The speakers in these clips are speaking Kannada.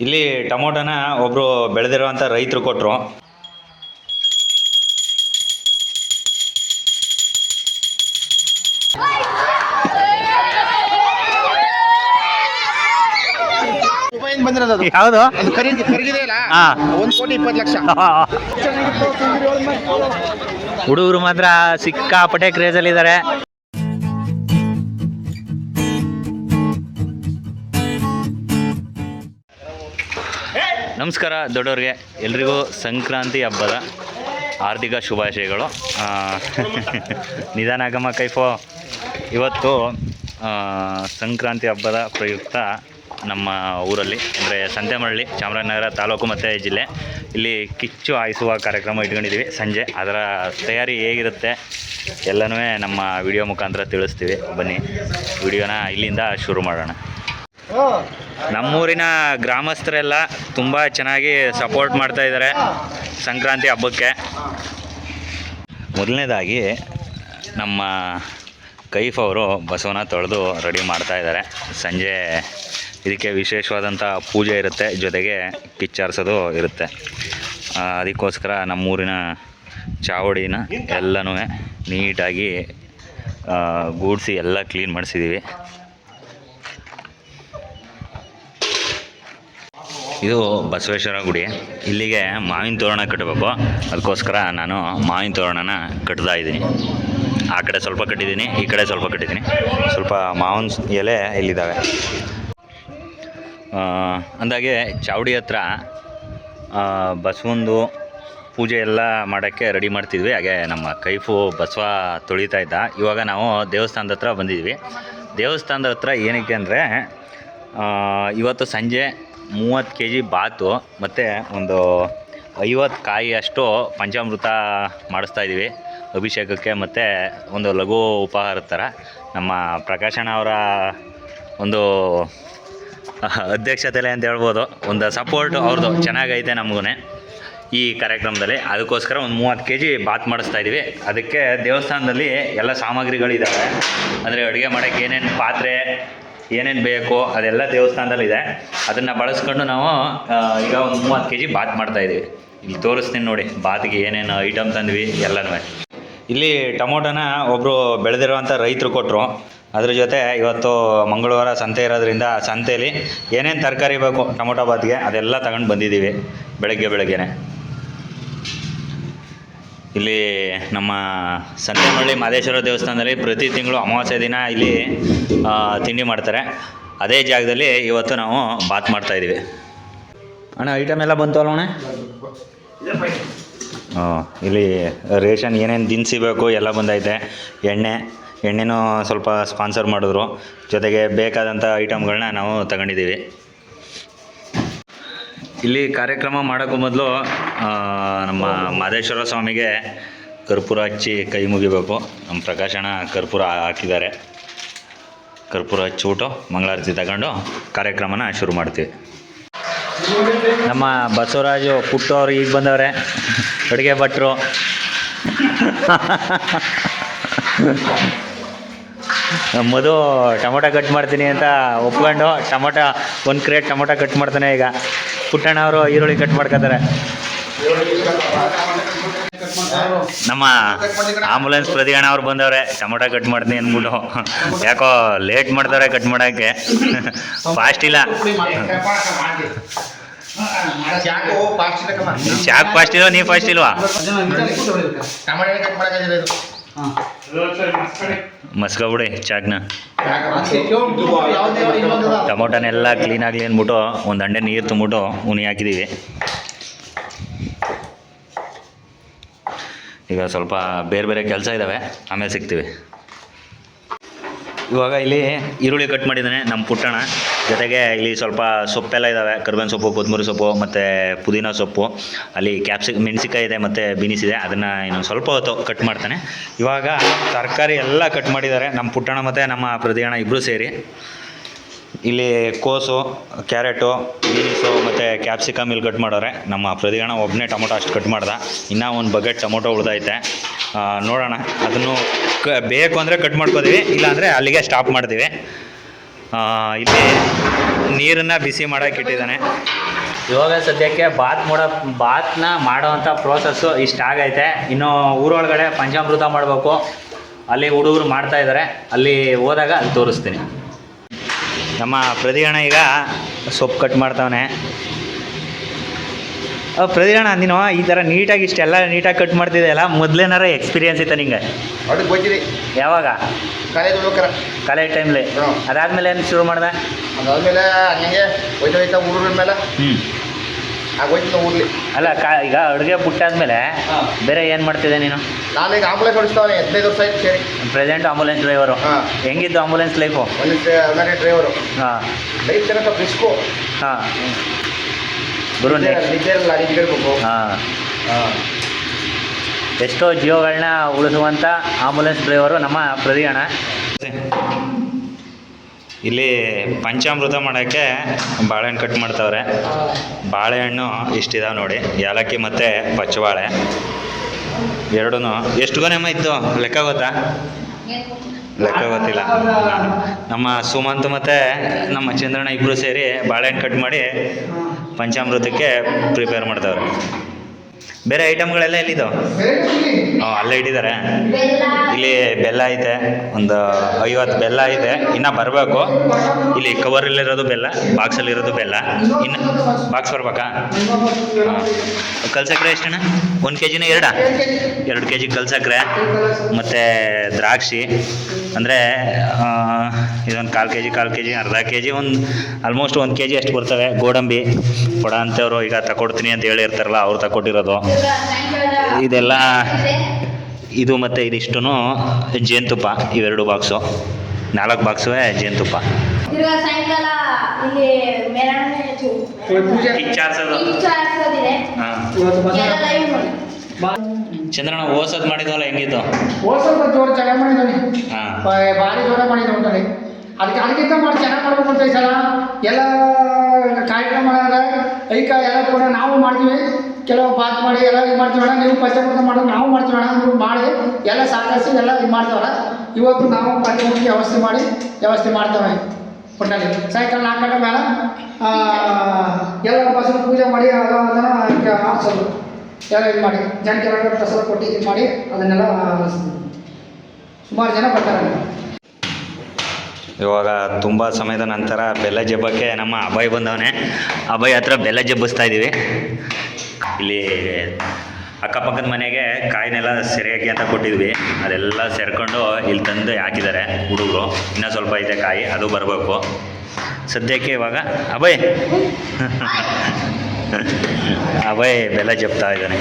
ಇಲ್ಲಿ ಟೊಮೊಟೊನ ಒಬ್ಬರು ಬೆಳೆದಿರುವಂಥ ರೈತರು ಕೊಟ್ಟರು. ಯಾವುದು ಹುಡುಗರು ಮಾತ್ರ ಸಿಕ್ಕಾಪಟ್ಟೆ ಕ್ರೇಜಲ್ಲಿ ಇದ್ದಾರೆ. ನಮಸ್ಕಾರ ದೊಡ್ಡವ್ರಿಗೆ ಎಲ್ರಿಗೂ ಸಂಕ್ರಾಂತಿ ಹಬ್ಬದ ಹಾರ್ದಿಕ ಶುಭಾಶಯಗಳು. ನಿಧಾನಾಗಮ ಕೈಫೋ. ಇವತ್ತು ಸಂಕ್ರಾಂತಿ ಹಬ್ಬದ ಪ್ರಯುಕ್ತ ನಮ್ಮ ಊರಲ್ಲಿ ಅಂದರೆ ಸಂತೆಮರಳ್ಳಿ, ಚಾಮರಾಜನಗರ ತಾಲೂಕು ಮತ್ತು ಜಿಲ್ಲೆ, ಇಲ್ಲಿ ಕಿಚ್ಚು ಹಾಯಿಸುವ ಕಾರ್ಯಕ್ರಮ ಇಟ್ಕೊಂಡಿದ್ದೀವಿ. ಸಂಜೆ ಅದರ ತಯಾರಿ ಹೇಗಿರುತ್ತೆ ಎಲ್ಲನೂ ನಮ್ಮ ವಿಡಿಯೋ ಮುಖಾಂತರ ತಿಳಿಸ್ತೀವಿ. ಬನ್ನಿ ವಿಡಿಯೋನ ಇಲ್ಲಿಂದ ಶುರು ಮಾಡೋಣ. ನಮ್ಮೂರಿನ ಗ್ರಾಮಸ್ಥರೆಲ್ಲ ತುಂಬ ಚೆನ್ನಾಗಿ ಸಪೋರ್ಟ್ ಮಾಡ್ತಾ ಇದ್ದಾರೆ ಸಂಕ್ರಾಂತಿ ಹಬ್ಬಕ್ಕೆ. ಮೊದಲನೇದಾಗಿ ನಮ್ಮ ಕೈಫ್ ಅವರು ಬಸವನ ತೊಳೆದು ರೆಡಿ ಮಾಡ್ತಾ ಇದ್ದಾರೆ. ಸಂಜೆ ಇದಕ್ಕೆ ವಿಶೇಷವಾದಂಥ ಪೂಜೆ ಇರುತ್ತೆ, ಜೊತೆಗೆ ಕಿಚ್ಚಾರಿಸೋದು ಇರುತ್ತೆ. ಅದಕ್ಕೋಸ್ಕರ ನಮ್ಮೂರಿನ ಚಾವಡಿನ ಎಲ್ಲನೂ ನೀಟಾಗಿ ಗೂಡಿಸಿ ಎಲ್ಲ ಕ್ಲೀನ್ ಮಾಡಿಸಿದ್ದೀವಿ. ಇದು ಬಸವೇಶ್ವರ ಗುಡಿ. ಇಲ್ಲಿಗೆ ಮಾವಿನ ತೋರಣ ಕಟ್ಟಬೇಕು. ಅದಕ್ಕೋಸ್ಕರ ನಾನು ಮಾವಿನ ತೋರಣನ ಕಟ್ತಾ ಇದ್ದೀನಿ. ಆ ಕಡೆ ಸ್ವಲ್ಪ ಕಟ್ಟಿದ್ದೀನಿ, ಈ ಕಡೆ ಸ್ವಲ್ಪ ಕಟ್ಟಿದ್ದೀನಿ. ಸ್ವಲ್ಪ ಮಾವಿನ ಎಲೆ ಇಲ್ಲಿದ್ದಾವೆ. ಅಂದಾಗೆ ಚಾವಡಿ ಹತ್ರ ಬಸವಂದು ಪೂಜೆ ಎಲ್ಲ ಮಾಡೋಕ್ಕೆ ರೆಡಿ ಮಾಡ್ತಿದ್ವಿ. ಹಾಗೆ ನಮ್ಮ ಕೈಫು ಬಸವ ತೊಳಿತಾ ಇದ್ದ. ಇವಾಗ ನಾವು ದೇವಸ್ಥಾನದ ಹತ್ರ ಬಂದಿದ್ವಿ. ದೇವಸ್ಥಾನದ ಹತ್ರ ಏನಕ್ಕೆ ಅಂದರೆ ಇವತ್ತು ಸಂಜೆ 30 kg ಬಾತು ಮತ್ತು ಒಂದು 50 ಕಾಯಿಯಷ್ಟು ಪಂಚಾಮೃತ ಮಾಡಿಸ್ತಾಯಿದ್ದೀವಿ ಅಭಿಷೇಕಕ್ಕೆ. ಮತ್ತು ಒಂದು ಲಘು ಉಪಹಾರದ ಥರ ನಮ್ಮ ಪ್ರಕಾಶಣ್ಣ ಅವರ ಒಂದು ಅಧ್ಯಕ್ಷತೆಲೆ ಅಂತ ಹೇಳ್ಬೋದು, ಒಂದು ಸಪೋರ್ಟ್ ಅವ್ರದ್ದು ಚೆನ್ನಾಗೈತೆ ನಮಗೂ ಈ ಕಾರ್ಯಕ್ರಮದಲ್ಲಿ. ಅದಕ್ಕೋಸ್ಕರ ಒಂದು 30 kg ಬಾತ್ ಮಾಡಿಸ್ತಾಯಿದ್ದೀವಿ. ಅದಕ್ಕೆ ದೇವಸ್ಥಾನದಲ್ಲಿ ಎಲ್ಲ ಸಾಮಗ್ರಿಗಳಿದ್ದಾವೆ. ಅಂದರೆ ಅಡುಗೆ ಮಾಡೋಕ್ಕೆ ಏನೇನು ಪಾತ್ರೆ ಏನೇನು ಬೇಕು ಅದೆಲ್ಲ ದೇವಸ್ಥಾನದಲ್ಲಿದೆ. ಅದನ್ನು ಬಳಸ್ಕೊಂಡು ನಾವು ಈಗ ಒಂದು 30 kg ಬಾತ್ ಮಾಡ್ತಾಯಿದ್ದೀವಿ. ಇಲ್ಲಿ ತೋರಿಸ್ತೀನಿ ನೋಡಿ ಬಾತಿಗೆ ಏನೇನು ಐಟಮ್ ತಂದ್ವಿ ಎಲ್ಲನೂ. ಇಲ್ಲಿ ಟೊಮೊಟೊನ ಒಬ್ಬರು ಬೆಳೆದಿರುವಂಥ ರೈತರು ಕೊಟ್ಟರು. ಅದ್ರ ಜೊತೆ ಇವತ್ತು ಮಂಗಳವಾರ ಸಂತೆ ಇರೋದ್ರಿಂದ ಸಂತೆಯಲ್ಲಿ ಏನೇನು ತರಕಾರಿ ಬೇಕು ಟೊಮೊಟೊ ಬಾತ್ಗೆ ಅದೆಲ್ಲ ತಗೊಂಡು ಬಂದಿದ್ದೀವಿ ಬೆಳಗ್ಗೆನೆ. ಇಲ್ಲಿ ನಮ್ಮ ಸಂತೆಮರಳ್ಳಿ ಮಾದೇಶ್ವರ ದೇವಸ್ಥಾನದಲ್ಲಿ ಪ್ರತಿ ತಿಂಗಳು ಅಮಾವಾಸ್ಯೆ ದಿನ ಇಲ್ಲಿ ತಿಂಡಿ ಮಾಡ್ತಾರೆ. ಅದೇ ಜಾಗದಲ್ಲಿ ಇವತ್ತು ನಾವು ಬಾತ್ ಮಾಡ್ತಾಯಿದ್ದೀವಿ. ಅಣ್ಣ ಐಟಮ್ ಎಲ್ಲ ಬಂತು ಅಲ್ಲ ಅಣ್ಣ? ಇಲ್ಲಿ ರೇಷನ್ ಏನೇನು ದಿನಸಿ ಬೇಕು ಎಲ್ಲ ಬಂದೈತೆ. ಎಣ್ಣೆನೂ ಸ್ವಲ್ಪ ಸ್ಪಾನ್ಸರ್ ಮಾಡಿದ್ರು. ಜೊತೆಗೆ ಬೇಕಾದಂಥ ಐಟಮ್ಗಳನ್ನ ನಾವು ತಗೊಂಡಿದ್ದೀವಿ. ಇಲ್ಲಿ ಕಾರ್ಯಕ್ರಮ ಮಾಡೋಕ್ಕೂ ಮೊದಲು ನಮ್ಮ ಮಾದೇಶ್ವರ ಸ್ವಾಮಿಗೆ ಕರ್ಪೂರ ಹಚ್ಚಿ ಕೈ ಮುಗಿಬೇಕು. ನಮ್ಮ ಪ್ರಕಾಶಣ್ಣ ಕರ್ಪೂರ ಹಾಕಿದ್ದಾರೆ. ಕರ್ಪೂರ ಹಚ್ಚಿಬಿಟ್ಟು ಮಂಗಳಾರತಿ ತಗೊಂಡು ಕಾರ್ಯಕ್ರಮನ ಶುರು ಮಾಡ್ತೀವಿ. ನಮ್ಮ ಬಸವರಾಜು ಪುಟ್ಟು ಅವರು ಈಗ ಬಂದವ್ರೆ, ಅಡುಗೆ ಭಟ್ರು. ಮಧು ಟೊಮೊಟೊ ಕಟ್ ಮಾಡ್ತೀನಿ ಅಂತ ಒಪ್ಕೊಂಡು ಒಂದು ಕ್ರೇಟ್ ಟೊಮೊಟೊ ಕಟ್ ಮಾಡ್ತಾನೆ. ಈಗ ಪುಟ್ಟಣ್ಣ ಅವರು ಈರುಳ್ಳಿ ಕಟ್ ಮಾಡ್ಕೊತಾರೆ. ನಮ್ಮ ಆಂಬುಲೆನ್ಸ್ ಪ್ರತಿಗಣ ಅವ್ರು ಬಂದವ್ರೆ ಟೊಮೊಟೊ ಕಟ್ ಮಾಡ್ತೀನಿ ಅಂದ್ಬಿಟ್ಟು. ಯಾಕೋ ಲೇಟ್ ಮಾಡ್ತಾರೆ ಕಟ್ ಮಾಡೋಕ್ಕೆ, ಫಾಸ್ಟ್ ಇಲ್ಲ. ಚಾಕ್ ಫಾಸ್ಟ್ ಇಲ್ವಾ, ನೀವು ಫಾಸ್ಟ್ ಇಲ್ವಾ? ಮಸ್ಕೊಬಿಡಿ ಚಾಕ್ನ. ಟೊಮೊಟೊನೆಲ್ಲ ಕ್ಲೀನಾಗಲಿ ಅಂದ್ಬಿಟ್ಟು ಒಂದು ಹಂಡೆ ನೀರು ತುಂಬಿಟ್ಟು ಉನಿ ಹಾಕಿದ್ದೀವಿ. ಈಗ ಸ್ವಲ್ಪ ಬೇರೆ ಬೇರೆ ಕೆಲಸ ಇದ್ದಾವೆ, ಆಮೇಲೆ ಸಿಗ್ತೀವಿ. ಇವಾಗ ಇಲ್ಲಿ ಈರುಳ್ಳಿ ಕಟ್ ಮಾಡಿದ್ದಾನೆ ನಮ್ಮ ಪುಟ್ಟಣ. ಜೊತೆಗೆ ಇಲ್ಲಿ ಸ್ವಲ್ಪ ಸೊಪ್ಪೆಲ್ಲ ಇದ್ದಾವೆ, ಕರ್ಬೇವಿನ ಸೊಪ್ಪು, ಕೊತ್ತಂಬರಿ ಸೊಪ್ಪು ಮತ್ತು ಪುದೀನ ಸೊಪ್ಪು. ಅಲ್ಲಿ ಮೆಣಸಿಕಾಯಿ ಇದೆ ಮತ್ತು ಬೀನಿಸ್ ಇದೆ. ಅದನ್ನು ಇನ್ನೊಂದು ಸ್ವಲ್ಪ ಹೊತ್ತು ಕಟ್ ಮಾಡ್ತಾನೆ. ಇವಾಗ ತರಕಾರಿ ಎಲ್ಲ ಕಟ್ ಮಾಡಿದ್ದಾರೆ ನಮ್ಮ ಪುಟ್ಟಣ ಮತ್ತು ನಮ್ಮ ಪ್ರತಿಗಣ ಇಬ್ಬರು ಸೇರಿ. ಇಲ್ಲಿ ಕೋಸು, ಕ್ಯಾರೆಟು, ಬೀನ್ಸು ಮತ್ತು ಕ್ಯಾಪ್ಸಿಕಮ್ ಇಲ್ಲಿ ಕಟ್ ಮಾಡೋರೆ. ನಮ್ಮ ಪ್ರತಿಗಣ ಒಬ್ಬನೇ ಟೊಮೊಟೊ ಅಷ್ಟು ಕಟ್ ಮಾಡ್ದೆ. ಇನ್ನೂ ಒಂದು ಬಕೆಟ್ ಟೊಮೊಟೊ ಉಳ್ದೈತೆ. ನೋಡೋಣ, ಅದನ್ನು ಬೇಕು ಅಂದರೆ ಕಟ್ ಮಾಡ್ಕೋತೀವಿ, ಇಲ್ಲಾಂದರೆ ಅಲ್ಲಿಗೆ ಸ್ಟಾಪ್ ಮಾಡ್ತೀವಿ. ಇಲ್ಲಿ ನೀರನ್ನು ಬಿಸಿ ಮಾಡೋಕೆ ಇಟ್ಟಿದ್ದಾನೆ. ಇವಾಗ ಸದ್ಯಕ್ಕೆ ಬಾತ್ನ ಮಾಡೋವಂಥ ಪ್ರೋಸೆಸ್ಸು ಇಷ್ಟ ಆಗೈತೆ. ಇನ್ನು ಊರೊಳಗಡೆ ಪಂಚಾಮೃತ ಮಾಡಬೇಕು, ಅಲ್ಲಿ ಹುಡುಗರು ಮಾಡ್ತಾಯಿದ್ದಾರೆ, ಅಲ್ಲಿ ಹೋದಾಗ ಅಲ್ಲಿ ತೋರಿಸ್ತೀನಿ. ನಮ್ಮ ಪ್ರದೀಣ ಈಗ ಸೊಪ್ಪು ಕಟ್ ಮಾಡ್ತಾವನೆ. ಪ್ರದೀಣ, ನೀನು ಈ ಥರ ನೀಟಾಗಿ ಇಷ್ಟೆಲ್ಲ ನೀಟಾಗಿ ಕಟ್ ಮಾಡ್ತಿದ್ದೆಯಲ್ಲ, ಮೊದಲೇನಾರ ಎಕ್ಸ್ಪೀರಿಯನ್ಸ್ ಇತ್ತ ನಿಂಗೆ? ಅದಕ್ಕೆ ಗೊತ್ತಿದೆ. ಯಾವಾಗ? College timely. ಅದಾದಮೇಲೆ ಏನು ಶುರು ಮಾಡಿದೆ? ಅದಾದಮೇಲೆ ಹಂಗೆ ಹೋಯ್ತಾ ಊರಿನ ಮೇಲೆ ಆಗೋಯ್ತು ಊರ್ಲಿ. ಅಲ್ಲ ಈಗ ಅಡುಗೆ ಬಿಟ್ಟಾದ್ಮೇಲೆ ಬೇರೆ ಏನು ಮಾಡ್ತಿದ್ದೆ ನೀನು? ನಾನು ಈಗ ಆಂಬುಲೆನ್ಸ್ ಓಡಿಸ್ತಾವೆ 15 ವರ್ಷ ಆಯ್ತು ಸೇರಿ. Present ambulance driver. ಹೆಂಗಿದ್ದು ಆಂಬುಲೆನ್ಸ್ ಲೈಫು? ಒಂದೇ ಡ್ರೈವರು. ಹಾಂ, ಲೈಫ್ ತನಕ ರಿಸ್ಕು. ಹಾಂ ಗುರು, ನಿಜಲ್ಲ ನಿಜಬೇಕು. ಹಾಂ, ಎಷ್ಟೋ ಜೀವಗಳನ್ನ ಉಳಿಸುವಂಥ ಆಂಬುಲೆನ್ಸ್ ಡ್ರೈವರು ನಮ್ಮ ಪ್ರದೀಣ. ಇಲ್ಲಿ ಪಂಚಾಮೃತ ಮಾಡೋಕ್ಕೆ ಬಾಳೆಹಣ್ಣು ಕಟ್ ಮಾಡ್ತಾವ್ರೆ. ಬಾಳೆಹಣ್ಣು ಇಷ್ಟಿದಾವೆ ನೋಡಿ, ಏಲಕ್ಕಿ ಮತ್ತು ಪಚ್ಚಬಾಳೆ ಎರಡೂ. ಎಷ್ಟು ಗೊನೆಮ್ಮ ಇತ್ತು ಲೆಕ್ಕ ಗೊತ್ತಾ? ಲೆಕ್ಕ ಗೊತ್ತಿಲ್ಲ. ನಮ್ಮ ಸುಮಂತ್ ಮತ್ತು ನಮ್ಮ ಚಂದ್ರಣ್ಣ ಇಬ್ಬರು ಸೇರಿ ಬಾಳೆಹಣ್ಣು ಕಟ್ ಮಾಡಿ ಪಂಚಾಮೃತಕ್ಕೆ ಪ್ರಿಪೇರ್ ಮಾಡ್ತಾವ್ರೆ. ಬೇರೆ ಐಟಮ್ಗಳೆಲ್ಲ ಎಲ್ಲಿದ್ದಾವೆ? ಅಲ್ಲೇ ಇಟ್ಟಿದ್ದಾರೆ. ಇಲ್ಲಿ ಬೆಲ್ಲ ಐತೆ, ಒಂದು 50 ಬೆಲ್ಲ ಐತೆ, ಇನ್ನು ಬರಬೇಕು. ಇಲ್ಲಿ ಕವರಲ್ಲಿರೋದು ಬೆಲ್ಲ, ಬಾಕ್ಸಲ್ಲಿರೋದು ಬೆಲ್ಲ. ಇನ್ನು ಬಾಕ್ಸ್ ಬರ್ಬೇಕಾ? ಕಲ್ಸಕ್ರೆ ಎಷ್ಟಣ್ಣ? 1 kg 2 kg ಕಲ್ಸಕ್ರೆ ಮತ್ತು ದ್ರಾಕ್ಷಿ ಅಂದರೆ ಇದೊಂದು 1/4 kg ಅರ್ಧ kg, ಒಂದು ಆಲ್ಮೋಸ್ಟ್ 1 kg ಅಷ್ಟು ಬರ್ತವೆ. ಗೋಡಂಬಿ ಕೊಡ ಅಂತವ್ರು ಈಗ ತಗೊಡ್ತೀನಿ ಅಂತ ಹೇಳಿರ್ತಾರಲ್ಲ, ಅವ್ರು ತಗೊಟ್ಟಿರೋದು ಇದೆಲ್ಲ. ಇದು ಮತ್ತು ಇದಿಷ್ಟು ಜೇನುತುಪ್ಪ, ಇವೆರಡು ಬಾಕ್ಸು, 4 ಬಾಕ್ಸುವೆ ಜೇನುತುಪ್ಪ. ಚಂದ್ರಣ್ಣ ಓಸದ್ ಮಾಡಿದ್ವಲ್ಲ, ಹೆಂಗಿತ್ತು? ಓಸದ್ ಜೋರು ಚೆನ್ನಾಗಿ ಮಾಡಿದ್ದಾನೆ. ಹಾಂ, ಭಾರಿ ಜೋರ ಮಾಡಿದ್ರು ಅಂತಾನೆ. ಅದಕ್ಕಿಂತ ಮಾಡಿ ಚೆನ್ನಾಗಿ ಮಾಡ್ಬೇಕು ಅಂತ ಈ ಸಲ ಎಲ್ಲ ಕಾರ್ಯಕ್ರಮ ಐಕ ಎಲ್ಲ ಕೂಡ ನಾವು ಮಾಡ್ತೀವಿ. ಕೆಲವು ಬಾತ್ ಮಾಡಿ ಎಲ್ಲ ಇದು ಮಾಡ್ತೀವಣ್ಣ, ನೀವು ಪಂಚಾಮೃತ ಮಾಡೋದು ನಾವು ಮಾಡ್ತೀವಣ್ಣ ನೀವು ಮಾಡಿ ಎಲ್ಲ ಸಾಕಷ್ಟು ಎಲ್ಲ ಇದು ಮಾಡ್ತಾವಲ್ಲ. ಇವತ್ತು ನಾವು ಪಂಚಾಮೃತ ವ್ಯವಸ್ಥೆ ಮಾಡ್ತೇವೆ. ಒಟ್ಟಲ್ಲಿ ಸಾಯಂಕಾಲ 4 ಗಂಟೆ ಮೇಲೆ ಎಲ್ಲ ಬಸ್ ಪೂಜೆ ಮಾಡಿ ಅದನ್ನು ಆರಿಸೋದು ಎಲ್ಲ ಇದು ಮಾಡಿ ಜನಕ್ಕೆ ಪ್ರಸಾದ ಕೊಟ್ಟು ಇದು ಮಾಡಿ ಅದನ್ನೆಲ್ಲ ಸುಮಾರು ಜನ ಬರ್ತಾರೆ. ಇವಾಗ ತುಂಬ ಸಮಯದ ನಂತರ ಬೆಲ್ಲ ಜಬ್ಬಕ್ಕೆ ನಮ್ಮ ಅಭಯ್ ಬಂದವನೇ. ಅಭಯ್ ಹತ್ರ ಬೆಲ್ಲ ಜಬ್ಬಿಸ್ತಾ ಇದ್ದೀವಿ. ಇಲ್ಲಿ ಅಕ್ಕಪಕ್ಕದ ಮನೆಗೆ ಕಾಯಿನೆಲ್ಲ ಸೆರೆಯಾಗಿ ಅಂತ ಕೊಟ್ಟಿದ್ವಿ, ಅದೆಲ್ಲ ಸೇರ್ಕೊಂಡು ಇಲ್ಲಿ ತಂದು ಹಾಕಿದ್ದಾರೆ ಹುಡುಗರು. ಇನ್ನೂ ಸ್ವಲ್ಪ ಇದೆ ಕಾಯಿ, ಅದು ಬರಬೇಕು. ಸದ್ಯಕ್ಕೆ ಇವಾಗ ಅಭಯ್ ಬೆಲ್ಲ ಜಪ್ತಾ ಇದ್ದಾನೆ.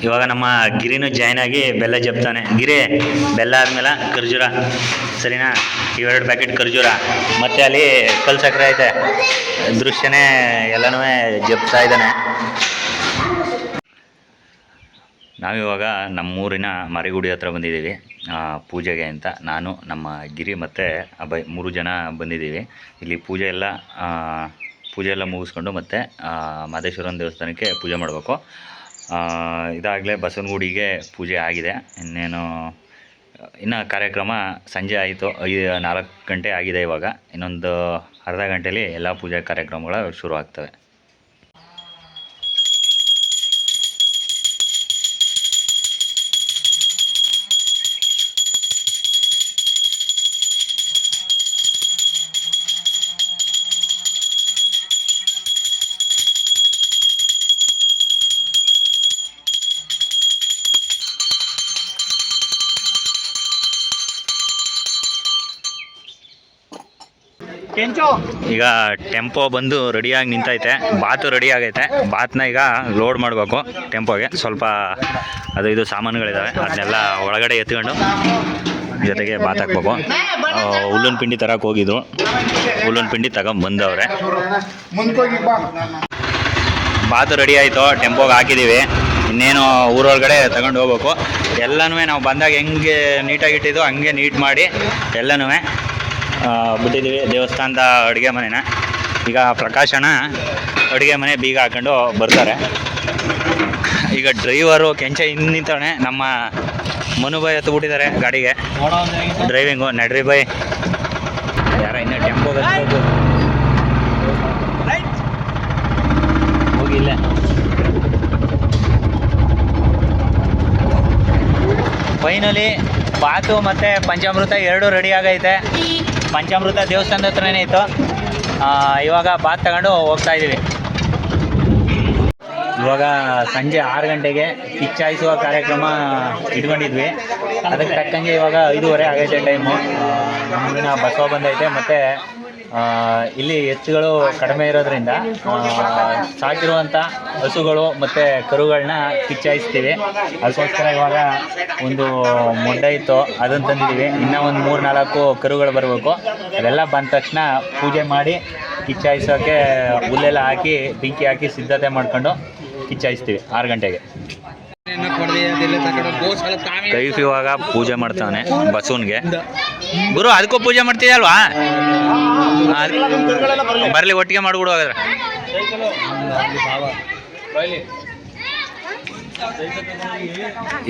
ಇವಾಗ ನಮ್ಮ ಗಿರಿನೂ ಜಾಯ್ನ್ ಆಗಿ ಬೆಲ್ಲ ಜಪ್ತಾನೆ. ಗಿರಿ, ಬೆಲ್ಲ ಆದಮೇಲೆ ಖರ್ಜೂರ ಸರಿನಾ? 2 ಪ್ಯಾಕೆಟ್ ಖರ್ಜೂರ, ಮತ್ತು ಅಲ್ಲಿ ಕಲ್ ಸಕ್ಕರೆ ಐತೆ. ದೃಶ್ಯನೇ ಎಲ್ಲನೂ ಜಪ್ತಾ ಇದ್ದಾನೆ. ನಾವಿವಾಗ ನಮ್ಮೂರಿನ ಮರಿಗುಡಿ ಹತ್ರ ಬಂದಿದ್ದೀವಿ ಪೂಜೆಗೆ ಅಂತ. ನಾನು, ನಮ್ಮ ಗಿರಿ ಮತ್ತು ಅಭಯ್ 3 ಜನ ಬಂದಿದ್ದೀವಿ. ಇಲ್ಲಿ ಪೂಜೆ ಎಲ್ಲ ಮುಗಿಸ್ಕೊಂಡು ಮತ್ತೆ ಮಾದೇಶ್ವರನ ದೇವಸ್ಥಾನಕ್ಕೆ ಪೂಜೆ ಮಾಡಬೇಕು. ಇದಾಗಲೇ ಬಸವನಗುಡಿಗೆ ಪೂಜೆ ಆಗಿದೆ. ಇನ್ನು ಕಾರ್ಯಕ್ರಮ ಸಂಜೆ ಆಯಿತು, 4 ಗಂಟೆ ಆಗಿದೆ. ಇವಾಗ ಇನ್ನೊಂದು ಅರ್ಧ ಗಂಟೆಯಲ್ಲಿ ಎಲ್ಲ ಪೂಜಾ ಕಾರ್ಯಕ್ರಮಗಳು ಶುರು ಆಗ್ತವೆ. ಈಗ ಟೆಂಪೋ ಬಂದು ರೆಡಿಯಾಗಿ ನಿಂತೈತೆ. ಬಾತು ರೆಡಿ ಆಗೈತೆ. ಬಾತನ್ನ ಈಗ ಲೋಡ್ ಮಾಡಬೇಕು ಟೆಂಪೋಗೆ. ಸ್ವಲ್ಪ ಅದು ಇದು ಸಾಮಾನುಗಳಿದ್ದಾವೆ, ಅದನ್ನೆಲ್ಲ ಒಳಗಡೆ ಎತ್ಕೊಂಡು ಜೊತೆಗೆ ಬಾತ್ ಹಾಕ್ಬೇಕು. ಹುಲ್ಲಿನ ಪಿಂಡಿ ತರಕ್ಕೆ ಹೋಗಿದ್ರು, ಹುಲ್ಲಿನ ಪಿಂಡಿ ತಗೊಂಬಂದವ್ರೆ. ಬಾತು ರೆಡಿ ಆಯಿತು, ಟೆಂಪೋಗೆ ಹಾಕಿದ್ದೀವಿ. ಇನ್ನೇನು ಊರೊಳಗಡೆ ತಗೊಂಡು ಹೋಗ್ಬೇಕು. ಎಲ್ಲನೂ ನಾವು ಬಂದಾಗ ಹೆಂಗೆ ನೀಟಾಗಿಟ್ಟಿದ್ದು ಹಂಗೆ ನೀಟ್ ಮಾಡಿ ಎಲ್ಲನೂ ಬಿಟ್ಟಿದ್ದೀವಿ ದೇವಸ್ಥಾನದ ಅಡುಗೆ ಮನೆನ. ಈಗ ಪ್ರಕಾಶನ ಅಡುಗೆ ಮನೆ ಬೀಗ ಹಾಕೊಂಡು ಬರ್ತಾರೆ. ಈಗ ಡ್ರೈವರು ಕೆಂಚ ಹಿಂದೆ ನಿಂತವನೆ. ನಮ್ಮ ಮನುಬಾಯ್ ಹತ್ತು ಬಿಟ್ಟಿದ್ದಾರೆ ಗಾಡಿಗೆ ಡ್ರೈವಿಂಗು. ನಡ್ರಿ ಬಾಯ್, ಯಾರ ಇನ್ನೂ ಟೆಂಪೋಗೆ ಹತ್ಬೇಕು. ಫೈನಲಿ ಬಾತು ಮತ್ತು ಪಂಚಾಮೃತ ಎರಡೂ ರೆಡಿ ಆಗೈತೆ. ಪಂಚಾಮೃತ ದೇವಸ್ಥಾನದ ಹತ್ರನೇ ಇತ್ತು. ಇವಾಗ ಬಾತ್ ತಗೊಂಡು ಹೋಗ್ತಾ ಇದ್ದೀವಿ. ಇವಾಗ ಸಂಜೆ 6 ಗಂಟೆಗೆ ಕಿಚ್ಚಾಯಿಸುವ ಕಾರ್ಯಕ್ರಮ ಇಟ್ಕೊಂಡಿದ್ವಿ. ಅದಕ್ಕೆ ತಕ್ಕಂಗೆ ಇವಾಗ 5:15 ಆಗೈತೆ ಟೈಮು. ನಮ್ಮೂರಿನ ಬಸವ ಬಂದೈತೆ. ಮತ್ತು ಇಲ್ಲಿ ಎತ್ತುಗಳು ಕಡಿಮೆ ಇರೋದ್ರಿಂದ ಸಾಕಿರುವಂಥ ಹಸುಗಳು ಮತ್ತು ಕರುಗಳನ್ನ ಕಿಚ್ಚಾಯಿಸ್ತೀವಿ. ಅದಕ್ಕೋಸ್ಕರ ಇವಾಗ ಒಂದು ಮೊಡ್ಡ ಇತ್ತು, ಅದನ್ನು ತಂದಿದ್ದೀವಿ. ಇನ್ನೂ ಒಂದು 3-4 ಕರುಗಳು ಬರಬೇಕು. ಅದೆಲ್ಲ ಬಂದ ತಕ್ಷಣ ಪೂಜೆ ಮಾಡಿ ಕಿಚ್ಚಾಯಿಸೋಕ್ಕೆ ಹುಲ್ಲೆಲ್ಲ ಹಾಕಿ ಬೆಂಕಿ ಹಾಕಿ ಸಿದ್ಧತೆ ಮಾಡ್ಕೊಂಡು ಕಿಚ್ಚಾಯಿಸ್ತೀವಿ 6 ಗಂಟೆಗೆ. ಕೈಫ್ ಇವಾಗ ಪೂಜೆ ಮಾಡ್ತಾನೆ ಬಸವನ್ಗೆ. ಗುರು ಅದಕ್ಕೂ ಪೂಜೆ ಮಾಡ್ತಿದ್ಯಲ್ವಾ? ಬರಲಿ, ಒಟ್ಟಿಗೆ ಮಾಡ್ಬಿಡು ಹಾಗಾದ್ರೆ.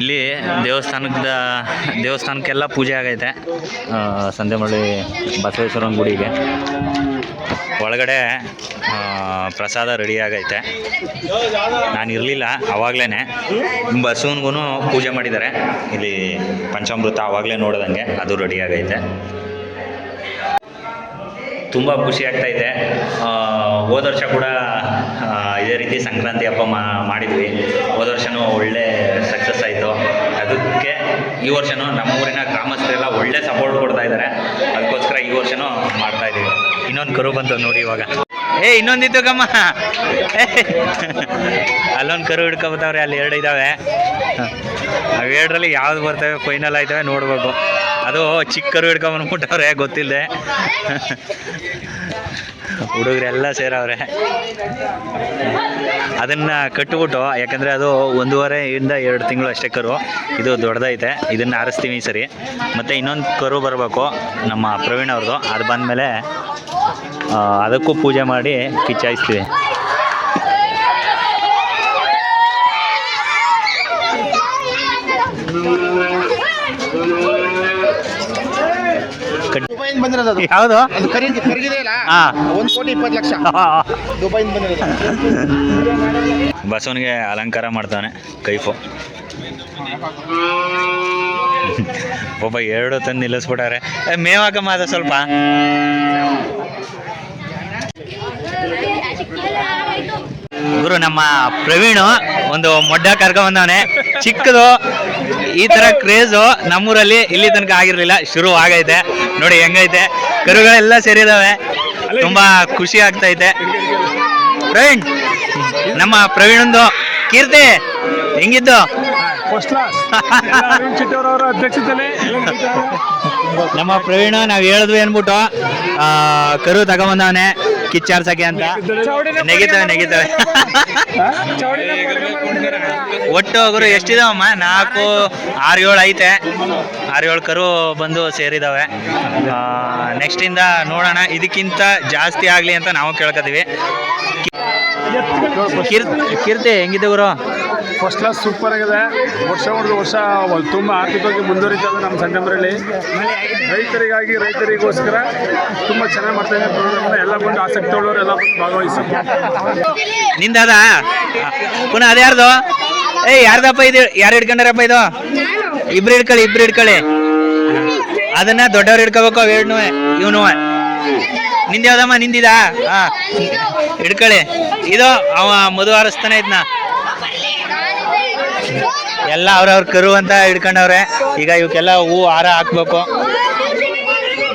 ಇಲ್ಲಿ ದೇವಸ್ಥಾನಕ್ಕೆಲ್ಲ ಪೂಜೆ ಆಗೈತೆ. ಸಂತೆಮಳ್ಳಿ ಬಸವೇಶ್ವರನ ಗುಡಿಗೆ ಒಳಗಡೆ ಪ್ರಸಾದ ರೆಡಿ ಆಗೈತೆ. ನಾನು ಇರಲಿಲ್ಲ ಆವಾಗಲೇ. ಬಸವನ್ಗೂ ಪೂಜೆ ಮಾಡಿದ್ದಾರೆ. ಇಲ್ಲಿ ಪಂಚಾಮೃತ ಆವಾಗಲೇ ನೋಡ್ದಂಗೆ ಅದು ರೆಡಿ ಆಗೈತೆ. ತುಂಬ ಖುಷಿ ಆಗ್ತಾಯಿದೆ. ಹೋದ ವರ್ಷ ಕೂಡ ಇದೇ ರೀತಿ ಸಂಕ್ರಾಂತಿ ಹಬ್ಬ ಮಾಡಿದ್ವಿ. ಹೋದ ವರ್ಷವೂ ಒಳ್ಳೆ ಸಕ್ಸಸ್ ಆಯಿತು. ಅದಕ್ಕೆ ಈ ವರ್ಷವೂ ನಮ್ಮೂರಿನ ಗ್ರಾಮಸ್ಥರೆಲ್ಲ ಒಳ್ಳೆ ಸಪೋರ್ಟ್ ಕೊಡ್ತಾ ಇದ್ದಾರೆ. ಅದಕ್ಕೋಸ್ಕರ ಈ ವರ್ಷವೂ ಮಾಡ್ತಾಯಿದ್ದೀವಿ. ಇನ್ನೊಂದು ಕರು ಬಂತು ನೋಡಿ ಇವಾಗ. ಇನ್ನೊಂದಿತ್ತು ಕಮ್ಮ. ಅಲ್ಲೊಂದು ಕರು ಹಿಡ್ಕೊಬತ್ತವ್ರೆ, ಅಲ್ಲಿ 2 ಇದ್ದಾವೆ. ಅವು 2ರಲ್ಲಿ ಯಾವ್ದು ಬರ್ತವೆ ಫೈನಲ್ ಆಯ್ತವೆ ನೋಡ್ಬೇಕು. ಅದು ಚಿಕ್ಕ ಕರು ಹಿಡ್ಕೊಂಬಂದ್ಬಿಟ್ಟವ್ರೆ ಗೊತ್ತಿಲ್ಲದೆ. ಹುಡುಗರೆಲ್ಲ ಸೇರವ್ರೆ. ಅದನ್ನು ಕಟ್ಟಿಬಿಟ್ಟು, ಯಾಕಂದರೆ ಅದು 1.5 ಇಂದ 2 ತಿಂಗಳು ಅಷ್ಟೇ ಕರು. ಇದು ದೊಡ್ಡದೈತೆ. ಇದನ್ನು ಆರಿಸ್ತೀವಿ ಸರಿ. ಮತ್ತು ಇನ್ನೊಂದು ಕರು ಬರಬೇಕು ನಮ್ಮ ಪ್ರವೀಣ್ ಅವ್ರದ್ದು. ಅದು ಬಂದಮೇಲೆ ಅದಕ್ಕೂ ಪೂಜೆ ಮಾಡಿ ಕಿಚ್ಚಾಯಿಸ್ತೀವಿ. ದುಬೈಯಿಂದ ಬಂದಿರೋದು ಅದು. ಯಾವುದು? ಅದು ಕರಿಗಿದೆಯಲ್ಲ, 1,20,00,000 ದುಬೈಯಿಂದ ಬಂದಿರೋದು. ಬಸವನಿಗೆ ಅಲಂಕಾರ ಮಾಡ್ತಾನೆ ಕೈಫು. ಒಬ್ಬ 2 ತಂದು ನಿಲ್ಲಿಸ್ಬಿಟ್ಟಾರೆ. ಮೇವಾಕಮ್ಮ ಅದು ಸ್ವಲ್ಪ. ಗುರು ನಮ್ಮ ಪ್ರವೀಣು ಒಂದು ಮೊಡ್ಡ ಕರ್ಕೊಂಬಂದವನೆ. ಚಿಕ್ಕದು ಈ ಥರ ಕ್ರೇಜು ನಮ್ಮೂರಲ್ಲಿ ಇಲ್ಲಿ ತನಕ ಆಗಿರಲಿಲ್ಲ. ಶುರು ಆಗೈತೆ ನೋಡಿ ಹೆಂಗೈತೆ. ಕರುಗಳೆಲ್ಲ ಸೇರಿದಾವೆ. ತುಂಬ ಖುಷಿ ಆಗ್ತೈತೆ. ಪ್ರವೀಣ್, ನಮ್ಮ ಪ್ರವೀಣಂದು ಕೀರ್ತಿ ಹೆಂಗಿದ್ದು? ನಮ್ಮ ಪ್ರವೀಣ ನಾವು ಹೇಳಿದ್ವಿ ಅಂದ್ಬಿಟ್ಟು ಕರು ತಗೊಂಬಂದವನೆ ಕಿಚ್ಚಾರ್ಸಕ್ಕೆ ಅಂತ. ನೆಗಿತವೆ. ಒಟ್ಟು ಗುರು ಎಷ್ಟಿದಾವಮ್ಮ? 4, 6, 7 ಐತೆ. 6, 7 ಕರು ಬಂದು ಸೇರಿದಾವೆ. ನೆಕ್ಸ್ಟಿಂದ ನೋಡೋಣ, ಇದಕ್ಕಿಂತ ಜಾಸ್ತಿ ಆಗಲಿ ಅಂತ ನಾವು ಕೇಳ್ಕೊತೀವಿ. ಕೀರ್ತಿ ಹೆಂಗಿದೆ ಗುರು? ಫಸ್ಟ್ ಕ್ಲಾಸ್ ಸೂಪರ್ ಆಗಿದೆ. ವರ್ಷ ತುಂಬ ಆರ್ಥಿಕವಾಗಿ ಮುಂದುವರಿತದೆ ನಮ್ಮ ಸಂಗಮರಲ್ಲಿ. ರೈತರಿಗೋಸ್ಕರ ತುಂಬ ಚೆನ್ನಾಗಿ ಮಾಡ್ತಾಯಿದೆ ಪ್ರೋಗ್ರಾಮ್ನ. ಎಲ್ಲ ಬಂದು ಆಸಕ್ತಿ ಉಳ್ಳವರು ಎಲ್ಲ ಬಂದು ಭಾಗವಹಿಸಿ. ನಿಂದಾದ ಪುನಃ ಅದು ಯಾರ್ದು? ಯಾರ್ದಪ್ಪ ಇದು? ಯಾರು ಹಿಡ್ಕೊಂಡಾರಪ್ಪ ಇದು? ಇಬ್ರು ಹಿಡ್ಕೊಳ್ಳಿ. ಅದನ್ನ ದೊಡ್ಡವ್ರು ಹಿಡ್ಕೋಬೇಕು. ಅವೆರಡೂ ಇವನು. ನಿಂದ ಯಾವ್ದಮ್ಮ? ನಿಂದಿದಾ? ಹಿಡ್ಕೊಳ್ಳಿ. ಇದು ಅವ ಮಧು ಹಾರಿಸ್ತಾನೆ ಇದನ್ನ. ಎಲ್ಲ ಅವ್ರವ್ರ ಕರು ಅಂತ ಹಿಡ್ಕೊಂಡವ್ರೆ. ಈಗ ಇವಕ್ಕೆಲ್ಲ ಹೂ ಹಾರ ಹಾಕ್ಬೇಕು.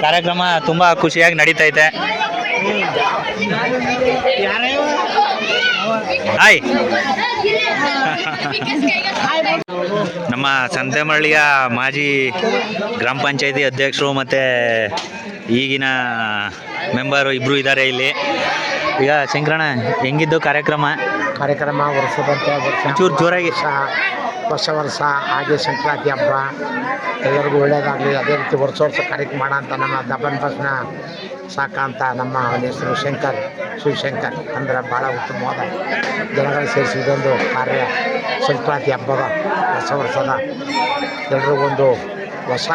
ಕಾರ್ಯಕ್ರಮ ತುಂಬ ಖುಷಿಯಾಗಿ ನಡೀತೈತೆ. ಹಾಯ್. ನಮ್ಮ ಸಂತೆಮಳ್ಳಿಯ ಮಾಜಿ ಗ್ರಾಮ ಪಂಚಾಯತಿ ಅಧ್ಯಕ್ಷರು ಮತ್ತು ಈಗಿನ ಮೆಂಬರು ಇಬ್ಬರು ಇದ್ದಾರೆ ಇಲ್ಲಿ. ಈಗ ಶಂಕರಣ್ಣ ಹೆಂಗಿದ್ದು ಕಾರ್ಯಕ್ರಮ? ವರ್ಷದಂತೆ ಒಂಚೂರು ಜೋರಾಗಿ. ವರ್ಷ ಹಾಗೆ ಸಂಕ್ರಾಂತಿ ಹಬ್ಬ ಎಲ್ಲರಿಗೂ ಒಳ್ಳೆಯದಾಗಲಿ. ಅದೇ ರೀತಿ ವರ್ಷ ಕಾರ್ಯಕ್ರಮ ಮಾಡೋ ಅಂತ ನಮ್ಮ ದಬ್ಬನ್ ಬಸ್ನ ಸಾಕಂತ ನಮ್ಮ ಹೆಸರು ಶಿವಶಂಕರ್ ಅಂದರೆ ಭಾಳ ಉತ್ತಮವಾದ ಜನಗಳು ಸೇರಿಸಿ ಇದೊಂದು ಕಾರ್ಯ ಸಂಕ್ರಾಂತಿ ಹಬ್ಬದ ವರ್ಷದ ಎಲ್ರಿಗೊಂದು ಹೊಸ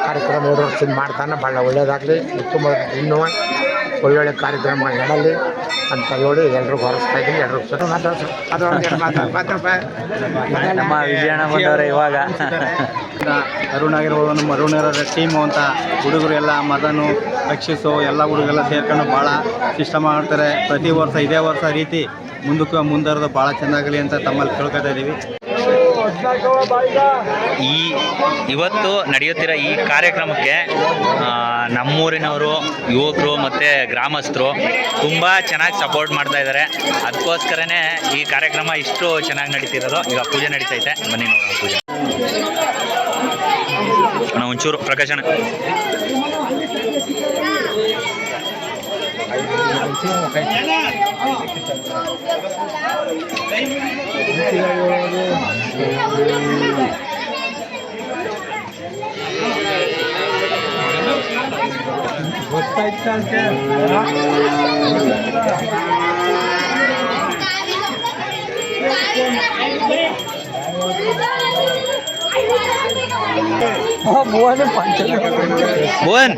ಕಾರ್ಯಕ್ರಮ 2 ವರ್ಷದಿಂದ ಮಾಡ್ತಾನೆ. ಭಾಳ ಒಳ್ಳೆಯದಾಗಲಿ. ಉತ್ತಮ ಇನ್ನೂ ಒಳ್ಳೊಳ್ಳೆ ಕಾರ್ಯಕ್ರಮಗಳು ನಡೆಯಲಿ. ಅಂತ ಹೇಳಿ ಎಲ್ರಿಗೂ ಹೊರಸ್ತಾ ಇದ್ದೀನಿ. ಎಲ್ರಿಗೂ ನಮ್ಮ ವಿಜಯಣ್ಣ ಬಂದವ್ರೆ ಇವಾಗ. ಅರುಣ್ ಆಗಿರ್ಬೋದು, ನಮ್ಮ ಅರುಣರ ಟೀಮು ಅಂತ ಹುಡುಗರು ಎಲ್ಲ ಮದನು ರಕ್ಷಿಸು ಎಲ್ಲ ಹುಡುಗರೆಲ್ಲ ಸೇರ್ಕೊಂಡು ಭಾಳ ಸಿಸ್ಟಮ್ ಮಾಡ್ತಾರೆ. ಪ್ರತಿ ವರ್ಷ ಇದೇ ವರ್ಷ ರೀತಿ ಮುಂದಕ್ಕೆ ಮುಂದರದು ಭಾಳ ಚೆನ್ನಾಗಲಿ ಅಂತ ತಮ್ಮಲ್ಲಿ ಕೇಳ್ಕೊತಾ ಇದ್ದೀವಿ. ಇವತ್ತು ನಡೆಯುತ್ತಿರೋ ಈ ಕಾರ್ಯಕ್ರಮಕ್ಕೆ ನಮ್ಮೂರಿನವರು, ಯುವಕರು ಮತ್ತು ಗ್ರಾಮಸ್ಥರು ತುಂಬ ಚೆನ್ನಾಗಿ ಸಪೋರ್ಟ್ ಮಾಡ್ತಾ ಇದ್ದಾರೆ. ಅದಕ್ಕೋಸ್ಕರನೇ ಈ ಕಾರ್ಯಕ್ರಮ ಇಷ್ಟು ಚೆನ್ನಾಗಿ ನಡೀತಿರೋದು. ಈಗ ಪೂಜೆ ನಡೀತೈತೆ, ಬನ್ನಿ ನೋಡೋಣ ಪೂಜೆ. ನಾವು ಒಂಚೂರು ಪ್ರಕಾಶನ ಭುವನ್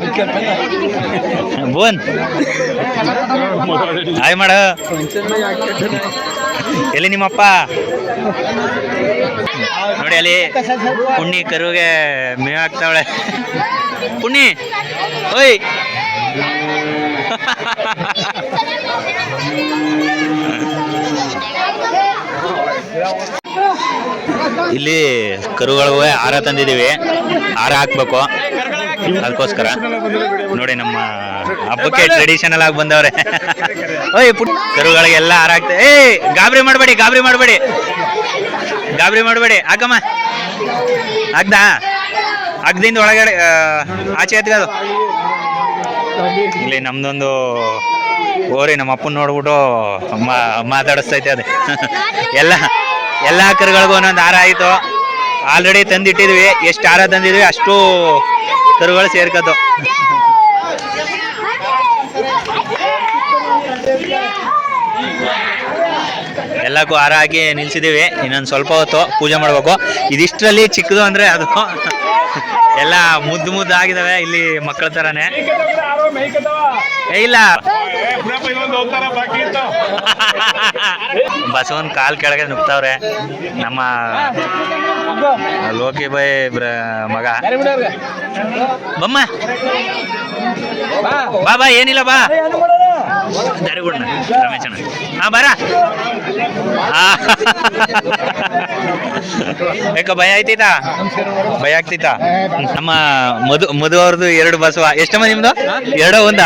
ಹಾಯ್ ಮಾಡ. ಎಲ್ಲಿ ನಿಮ್ಮಪ್ಪ? ನೋಡಿ ಅಲ್ಲಿ ಪುಣ್ಣಿ ಕರುಗೆ ಮೇವ್ ಹಾಕ್ತಾವಳೆ. ಪುಣ್ಣಿ ಓಯ್ ಇಲ್ಲಿ ಕರುಗಳಿಗೂ ಆಹಾರ ತಂದಿದ್ದೀವಿ. ಆಹಾರ ಹಾಕ್ಬೇಕು, ಅದಕ್ಕೋಸ್ಕರ ನೋಡಿ ನಮ್ಮ ಹಬ್ಬಕ್ಕೆ ಟ್ರೆಡಿಷನಲ್ ಆಗಿ ಬಂದವ್ರೆ. ಓಯ್ ಕರುಗಳಿಗೆಲ್ಲ ಆಹಾರ ಹಾಕ್ತೆ. ಏಯ್ ಗಾಬರಿ ಮಾಡಬೇಡಿ, ಗಾಬರಿ ಮಾಡಬೇಡಿ, ಗಾಬರಿ ಮಾಡಬೇಡಿ. ಹಾಕಮ್ಮ, ಹಾಕ್ದಾ? ಹಾಕ್ದಿಂದ ಒಳಗಡೆ ಆಚೆ ಎತ್ಕೋದು. ಇಲ್ಲಿ ನಮ್ದೊಂದು ಓರಿ ನಮ್ಮ ಅಪ್ಪನ ನೋಡ್ಬಿಟ್ಟು ಮಾತಾಡಿಸ್ತೈತೆ ಅದು. ಎಲ್ಲ ಕರುಗಳಿಗೂ ಒಂದೊಂದು ಹಾರ ಆಯಿತು. ಆಲ್ರೆಡಿ ತಂದಿಟ್ಟಿದ್ವಿ. ಎಷ್ಟು ಹಾರ ತಂದಿದ್ವಿ ಅಷ್ಟು ಕರುಗಳು ಸೇರ್ಕತ್ತು. ಎಲ್ಲಕ್ಕೂ ಹಾರ ಹಾಕಿ ನಿಲ್ಸಿದ್ದೀವಿ. ಇನ್ನೊಂದು ಸ್ವಲ್ಪ ಹೊತ್ತು ಪೂಜೆ ಮಾಡಬೇಕು. ಇದಿಷ್ಟರಲ್ಲಿ ಚಿಕ್ಕದು ಅಂದರೆ ಅದು ಎಲ್ಲ ಮುದ್ದು ಆಗಿದಾವೆ. ಇಲ್ಲಿ ಮಕ್ಕಳ ಥರನೇ ಇಲ್ಲ. ಬಸವನ್ ಕಾಲ್ ಕೆಳಗೆ ನುಗ್ತಾವ್ರೆ ನಮ್ಮ ಲೋಕಿ ಬಾಯ್ ಮಗ. ಬಮ್ಮ ಬಾ ಏನಿಲ್ಲ ಬಾ ದಾರಿಗುಡ್ನ ರಮೇಶಣ್ಣ. ಬರ ಯಾಕ ಭಯ ಆಯ್ತೈತಾ? ಭಯ ಆಗ್ತೈತಾ? ನಮ್ಮ ಮಧು ಅವ್ರದ್ದು 2 ಬಸವ. ಎಷ್ಟಮ್ಮ ನಿಮ್ದು? 2 ಒಂದ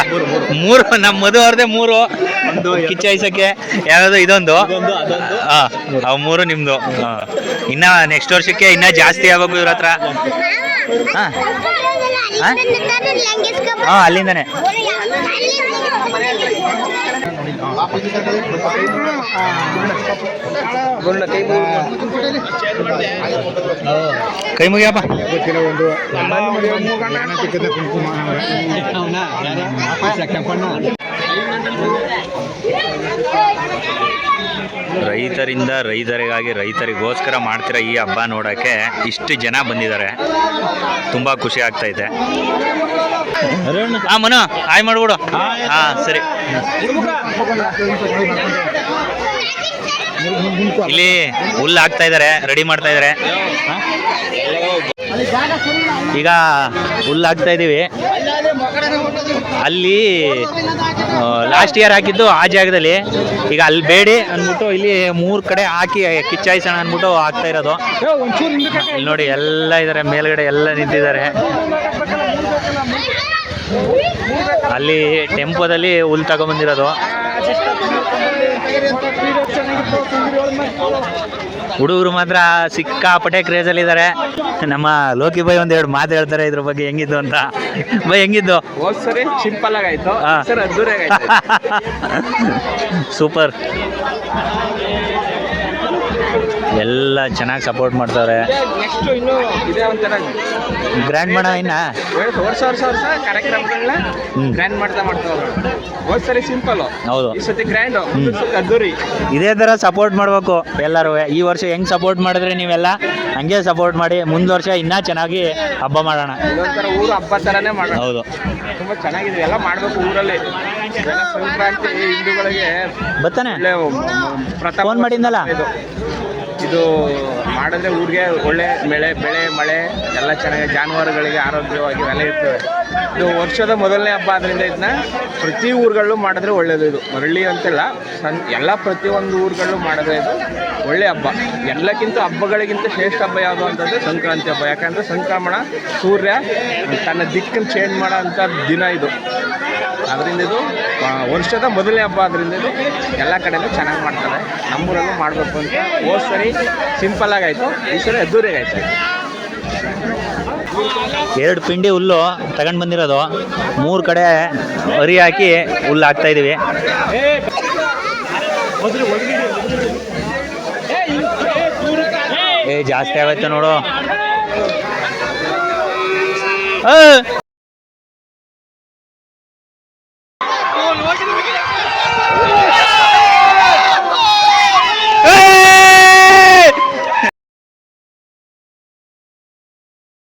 3. ನಮ್ಮ ಮಧು ಅವ್ರದ್ದೇ 3. ಕಿಚ್ಚಾಯಿಸಕ್ಕೆ ಯಾವ್ದು ಇದೊಂದು. ಅವು 3 ನಿಮ್ದು. ಇನ್ನ ನೆಕ್ಸ್ಟ್ ವರ್ಷಕ್ಕೆ ಇನ್ನ ಜಾಸ್ತಿ ಆಗ್ಬೇಕು ಇವ್ರ ಹತ್ರ. ಅಲ್ಲಿಂದಾನೆ ಕೈ ಮುಗಿಯಪ್ಪ. ರೈತರಿಂದ ರೈತರಿಗಾಗಿ ರೈತರಿಗೋಸ್ಕರ ಮಾಡ್ತಿರೋ ಈ ಹಬ್ಬ ನೋಡೋಕ್ಕೆ ಇಷ್ಟು ಜನ ಬಂದಿದ್ದಾರೆ. ತುಂಬ ಖುಷಿ ಆಗ್ತೈತೆ. ಮನು ಹಾಯ್ ಮಾಡ್ಬಿಡು. ಸರಿ. ಇಲ್ಲಿ ಹುಲ್ಲು ಹಾಕ್ತಾ ಇದ್ದಾರೆ, ರೆಡಿ ಮಾಡ್ತಾ ಇದ್ದಾರೆ. ಈಗ ಹುಲ್ಲು ಹಾಕ್ತಾ ಇದ್ದೀವಿ. ಅಲ್ಲಿ ಲಾಸ್ಟ್ ಇಯರ್ ಹಾಕಿದ್ದು ಆ ಜಾಗದಲ್ಲಿ. ಈಗ ಅಲ್ಲಿ ಬೇಡಿ ಅಂದ್ಬಿಟ್ಟು ಇಲ್ಲಿ 3 ಕಡೆ ಹಾಕಿ ಕಿಚ್ಚಾಯಿಸೋಣ ಅಂದ್ಬಿಟ್ಟು ಹಾಕ್ತಾ ಇರೋದು. ಇಲ್ಲಿ ನೋಡಿ ಎಲ್ಲ ಇದ್ದಾರೆ, ಮೇಲ್ಗಡೆ ಎಲ್ಲ ನಿಂತಿದ್ದಾರೆ. ಅಲ್ಲಿ ಟೆಂಪೋದಲ್ಲಿ ಹುಲ್ಲು ತಗೊಂಬಂದಿರೋದು. ಹುಡುಗರು ಮಾತ್ರ ಸಿಕ್ಕಾಪಟ್ಟೆ ಕ್ರೇಜಲ್ಲಿದ್ದಾರೆ. ನಮ್ಮ ಲೋಕಿ ಬಾಯ್ 1-2 ಮಾತು ಹೇಳ್ತಾರೆ ಇದ್ರ ಬಗ್ಗೆ, ಹೆಂಗಿದ್ದು ಅಂತ. ಬೈ ಹೆಂಗಿದ್ದು? ಸರಿ ಸಿಂಪಲ್ ಆಗಾಯ್ತು, ಸೂಪರ್. ಎಲ್ಲ ಚೆನ್ನಾಗಿ ಸಪೋರ್ಟ್ ಮಾಡ್ತಾರೆ. ನೆಕ್ಸ್ಟ್ ಇನ್ನು ಇದೇ ಒಂಥರ ಗ್ರ್ಯಾಂಡ್ ಮಾಡೋ ಇನ್ನ ವರ್ಷ ಕಾರ್ಯಕ್ರಮಗಳನ್ನ ಗ್ರ್ಯಾಂಡ್ ಮಾಡ್ತಾ ಹೋದ್ ಸರಿ ಸಿಂಪಲ್, ಹೌದು. ಈ ಸತಿ ಗ್ರ್ಯಾಂಡ್, ಅದ್ದೂರಿ. ಇದೇ ಥರ ಸಪೋರ್ಟ್ ಮಾಡಬೇಕು ಎಲ್ಲರೂ. ಈ ವರ್ಷ ಹೆಂಗೆ ಸಪೋರ್ಟ್ ಮಾಡಿದ್ರೆ ನೀವೆಲ್ಲ ಹಂಗೆ ಸಪೋರ್ಟ್ ಮಾಡಿ. ಮುಂದೆ ವರ್ಷ ಇನ್ನೂ ಚೆನ್ನಾಗಿ ಹಬ್ಬ ಮಾಡೋಣ. ಇದೊಂಥರ ಊರು ಹಬ್ಬ ಥರನೇ ಮಾಡೋಣ. ಹೌದು, ತುಂಬ ಚೆನ್ನಾಗಿದೆ. ಎಲ್ಲ ಮಾಡಬೇಕು ಊರಲ್ಲಿ. ಸಂಕ್ರಾಂತಿ ಹಿಂದೂಗಳಿಗೆ ಬರ್ತಾನೆ ಒಳ್ಳೆ ಪ್ರಥಮ ಫೋನ್ ಮಾಡಿದ್ನಲ್ಲ. ಇದು ಮಾಡಿದ್ರೆ ಊರಿಗೆ ಒಳ್ಳೆ ಬೆಳೆ ಮಳೆ ಎಲ್ಲ ಚೆನ್ನಾಗಿ ಜಾನುವಾರುಗಳಿಗೆ ಆರೋಗ್ಯವಾಗಿ ಎಲ್ಲ ಇರ್ತವೆ. ಇದು ವರ್ಷದ ಮೊದಲನೇ ಹಬ್ಬ ಆದ್ದರಿಂದ ಇದನ್ನ ಪ್ರತಿ ಊರುಗಳಲ್ಲೂ ಮಾಡಿದ್ರೆ ಒಳ್ಳೆಯದು. ಇದು ಮರಳಿ ಅಂತೆಲ್ಲ ಎಲ್ಲ ಪ್ರತಿಯೊಂದು ಊರುಗಳಲ್ಲೂ ಮಾಡಿದ್ರೆ ಇದು ಒಳ್ಳೆ ಹಬ್ಬ. ಎಲ್ಲಕ್ಕಿಂತ ಹಬ್ಬಗಳಿಗಿಂತ ಶ್ರೇಷ್ಠ ಹಬ್ಬ ಯಾವುದು ಅಂತಂದರೆ ಸಂಕ್ರಾಂತಿ ಹಬ್ಬ. ಯಾಕಂದರೆ ಸಂಕ್ರಮಣ ಸೂರ್ಯ ತನ್ನ ದಿಕ್ಕನ್ನು ಚೇಂಜ್ ಮಾಡೋ ಅಂಥ ದಿನ ಇದು. ಅದರಿಂದ ಇದು ವರ್ಷದ ಮೊದಲನೇ ಹಬ್ಬ. ಅದರಿಂದ ಇದು ಎಲ್ಲ ಕಡೆಯೂ ಚೆನ್ನಾಗಿ ಮಾಡ್ತಾರೆ. ನಮ್ಮೂರಲ್ಲೂ ಮಾಡಬೇಕು ಅಂತ ಹೋದ ಸರಿ ಸಿಂಪಲ್ಲಾಗಿ ಆಯಿತು, ಈ ಸರಿ ಅದ್ದೂರಿಯಾಗಿ ಆಯ್ತು. 2 ಪಿಂಡಿ ಹುಲ್ಲು ತಗೊಂಡು ಬಂದಿರೋದು, 3 ಕಡೆ ಅರಿ ಹಾಕಿ ಹುಲ್ಲು ಹಾಕ್ತಾ ಇದೀವಿ. ಜಾಸ್ತಿ ಆಗುತ್ತೆ ನೋಡು.